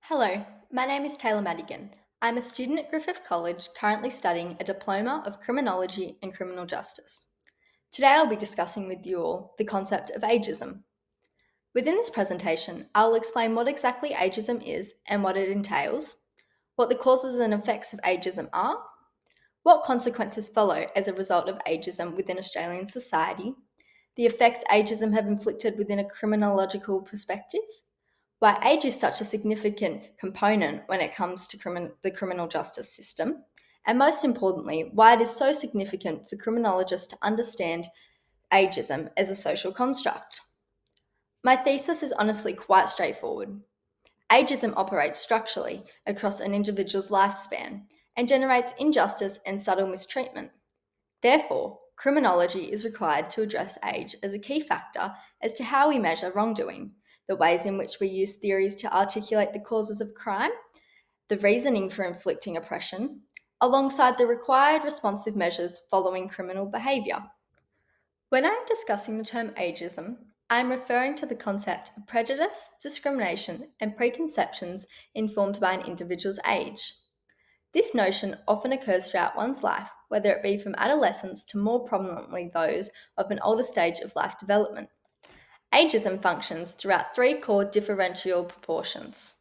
Hello, my name is Taylah Madigan. I'm a student at Griffith College currently studying a Diploma of Criminology and Criminal Justice. Today I'll be discussing with you all the concept of ageism. Within this presentation, I'll explain what exactly ageism is and what it entails, what the causes and effects of ageism are, what consequences follow as a result of ageism within Australian society, the effects ageism have inflicted within a criminological perspective, why age is such a significant component when it comes to the criminal justice system, and most importantly, why it is so significant for criminologists to understand ageism as a social construct. My thesis is honestly quite straightforward. Ageism operates structurally across an individual's lifespan and generates injustice and subtle mistreatment. Therefore, criminology is required to address age as a key factor as to how we measure wrongdoing, the ways in which we use theories to articulate the causes of crime, the reasoning for inflicting oppression, alongside the required responsive measures following criminal behaviour. When I'm discussing the term ageism, I'm referring to the concept of prejudice, discrimination, and preconceptions informed by an individual's age. This notion often occurs throughout one's life, whether it be from adolescence to more prominently those of an older stage of life development. Ageism functions throughout three core differential proportions: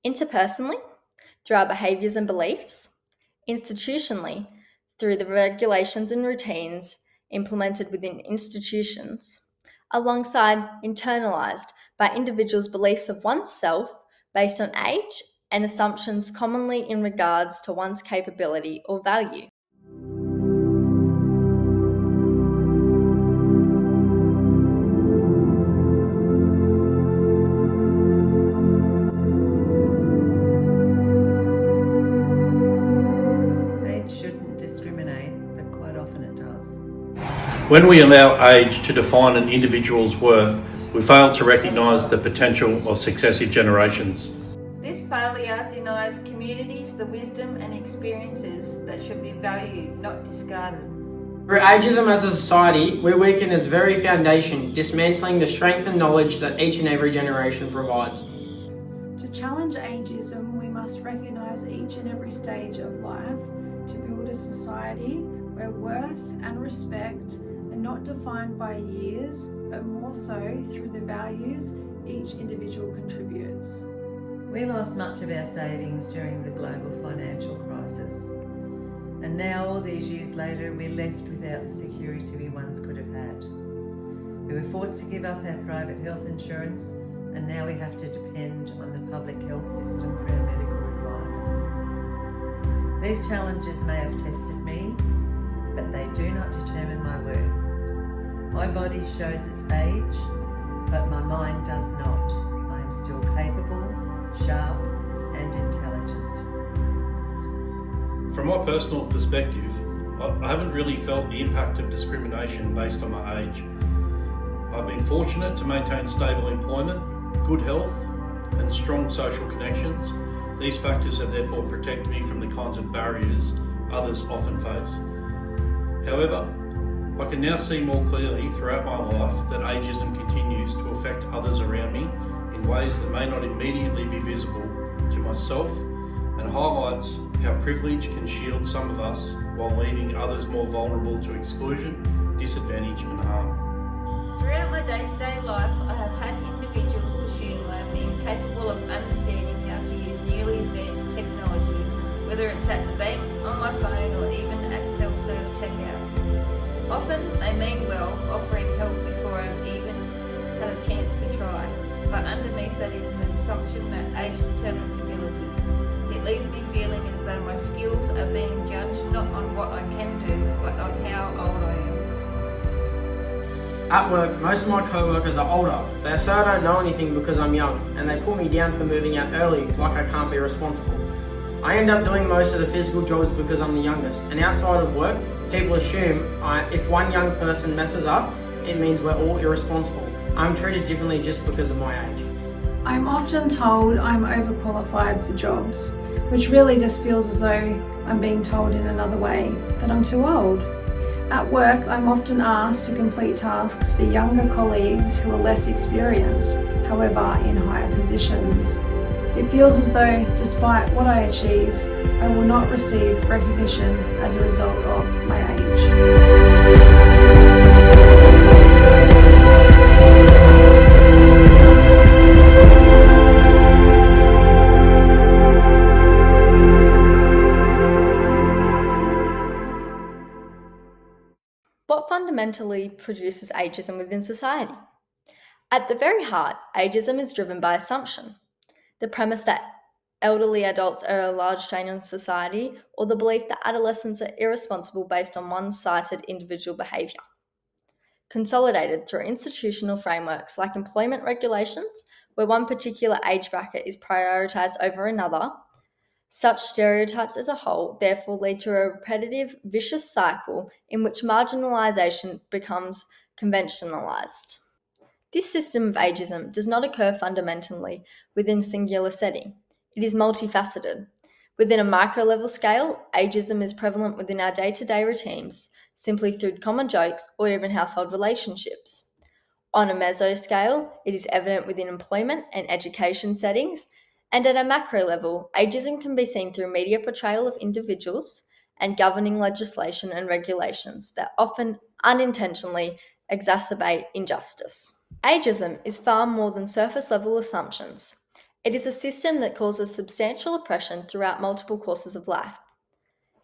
interpersonally, through our behaviours and beliefs; institutionally, through the regulations and routines implemented within institutions; alongside internalised by individuals' beliefs of oneself based on age and assumptions commonly in regards to one's capability or value. Age shouldn't discriminate, but quite often it does. When we allow age to define an individual's worth, we fail to recognise the potential of successive generations. This failure denies communities the wisdom and experiences that should be valued, not discarded. Through ageism as a society, we weaken its very foundation, dismantling the strength and knowledge that each and every generation provides. To challenge ageism, we must recognise each and every stage of life to build a society where worth and respect are not defined by years, but more so through the values each individual contributes. We lost much of our savings during the global financial crisis, and now all these years later we're left without the security we once could have had. We were forced to give up our private health insurance, and now we have to depend on the public health system for our medical requirements. These challenges may have tested me, but they do not determine my worth. My body shows its age, but my mind does not. I am still capable, sharp and intelligent. From my personal perspective, I haven't really felt the impact of discrimination based on my age. I've been fortunate to maintain stable employment, good health and strong social connections. These factors have therefore protected me from the kinds of barriers others often face. However, I can now see more clearly throughout my life that ageism continues to affect others around me in ways that may not immediately be visible to myself, and highlights how privilege can shield some of us while leaving others more vulnerable to exclusion, disadvantage and harm. Throughout my day-to-day life, I have had individuals pursue me being capable of understanding how to use newly advanced technology, whether it's at the bank, on my phone or even at self-serve checkouts. Often they mean well, offering help before I've even had a chance to try. But underneath that is an assumption that age determines ability. It leaves me feeling as though my skills are being judged not on what I can do, but on how old I am. At work, most of my co-workers are older. They say I don't know anything because I'm young, and they put me down for moving out early, like I can't be responsible. I end up doing most of the physical jobs because I'm the youngest, and outside of work, people assume if one young person messes up, it means we're all irresponsible. I'm treated differently just because of my age. I'm often told I'm overqualified for jobs, which really just feels as though I'm being told in another way that I'm too old. At work, I'm often asked to complete tasks for younger colleagues who are less experienced, however in higher positions. It feels as though, despite what I achieve, I will not receive recognition as a result of my age. What fundamentally produces ageism within society? At the very heart, ageism is driven by assumption. The premise that elderly adults are a large strain on society, or the belief that adolescents are irresponsible based on one sided individual behaviour. Consolidated through institutional frameworks like employment regulations, where one particular age bracket is prioritised over another, such stereotypes as a whole therefore lead to a repetitive, vicious cycle in which marginalisation becomes conventionalised. This system of ageism does not occur fundamentally within a singular setting. It is multifaceted. Within a micro-level scale, ageism is prevalent within our day-to-day routines, simply through common jokes or even household relationships. On a meso scale, it is evident within employment and education settings, and at a macro level, ageism can be seen through media portrayal of individuals and governing legislation and regulations that often unintentionally exacerbate injustice. Ageism is far more than surface level assumptions. It is a system that causes substantial oppression throughout multiple courses of life.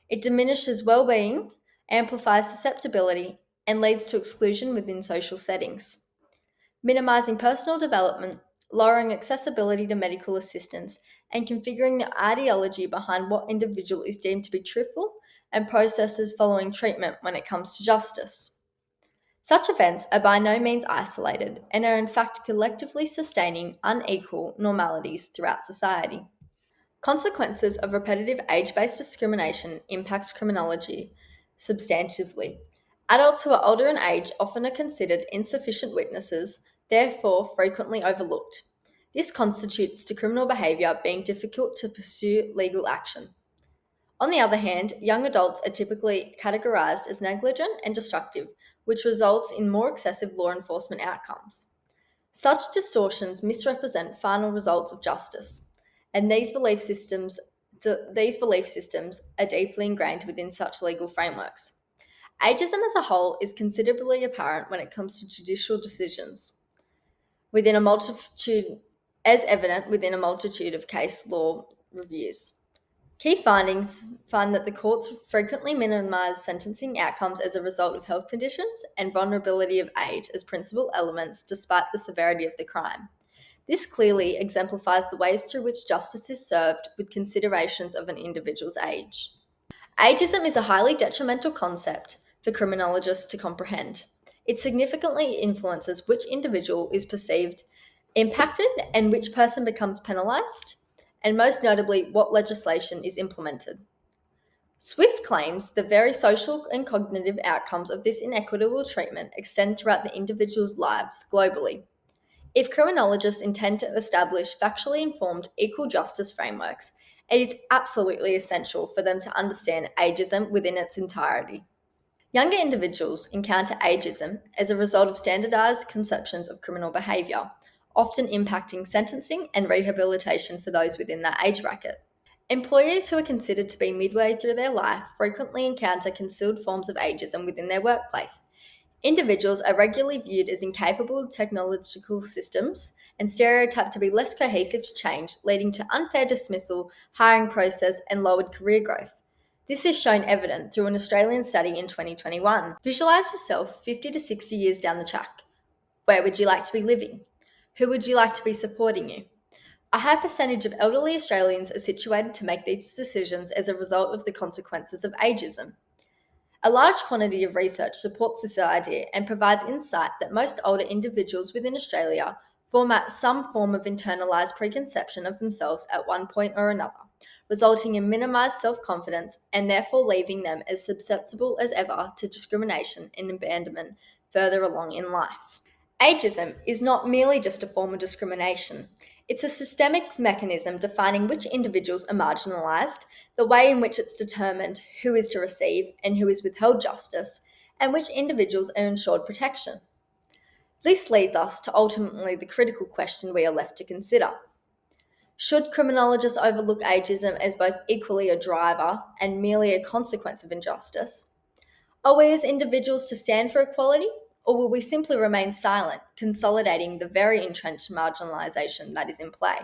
It diminishes well-being, amplifies susceptibility, and leads to exclusion within social settings. Minimising personal development, lowering accessibility to medical assistance, and configuring the ideology behind what individual is deemed to be truthful and processes following treatment when it comes to justice. Such events are by no means isolated and are in fact collectively sustaining unequal normalities throughout society. Consequences of repetitive age-based discrimination impacts criminology substantively. Adults who are older in age often are considered insufficient witnesses, therefore frequently overlooked. This constitutes to criminal behaviour being difficult to pursue legal action. On the other hand, young adults are typically categorised as negligent and destructive, which results in more excessive law enforcement outcomes. Such distortions misrepresent final results of justice, and these belief systems are deeply ingrained within such legal frameworks. Ageism as a whole is considerably apparent when it comes to judicial decisions, as evident within a multitude of case law reviews. Key findings find that the courts frequently minimise sentencing outcomes as a result of health conditions and vulnerability of age as principal elements despite the severity of the crime. This clearly exemplifies the ways through which justice is served with considerations of an individual's age. Ageism is a highly detrimental concept for criminologists to comprehend. It significantly influences which individual is perceived impacted and which person becomes penalised, and most notably, what legislation is implemented. Swift claims the very social and cognitive outcomes of this inequitable treatment extend throughout the individual's lives globally. If criminologists intend to establish factually informed equal justice frameworks, it is absolutely essential for them to understand ageism within its entirety. Younger individuals encounter ageism as a result of standardised conceptions of criminal behaviour, often impacting sentencing and rehabilitation for those within that age bracket. Employees who are considered to be midway through their life frequently encounter concealed forms of ageism within their workplace. Individuals are regularly viewed as incapable of technological systems and stereotyped to be less cohesive to change, leading to unfair dismissal, hiring process, and lowered career growth. This is shown evident through an Australian study in 2021. Visualise yourself 50 to 60 years down the track. Where would you like to be living? Who would you like to be supporting you? A high percentage of elderly Australians are situated to make these decisions as a result of the consequences of ageism. A large quantity of research supports this idea and provides insight that most older individuals within Australia format some form of internalised preconception of themselves at one point or another, resulting in minimised self-confidence and therefore leaving them as susceptible as ever to discrimination and abandonment further along in life. Ageism is not merely just a form of discrimination. It's a systemic mechanism defining which individuals are marginalised, the way in which it's determined who is to receive and who is withheld justice, and which individuals are ensured protection. This leads us to ultimately the critical question we are left to consider. Should criminologists overlook ageism as both equally a driver and merely a consequence of injustice? Are we as individuals to stand for equality, or will we simply remain silent, consolidating the very entrenched marginalisation that is in play?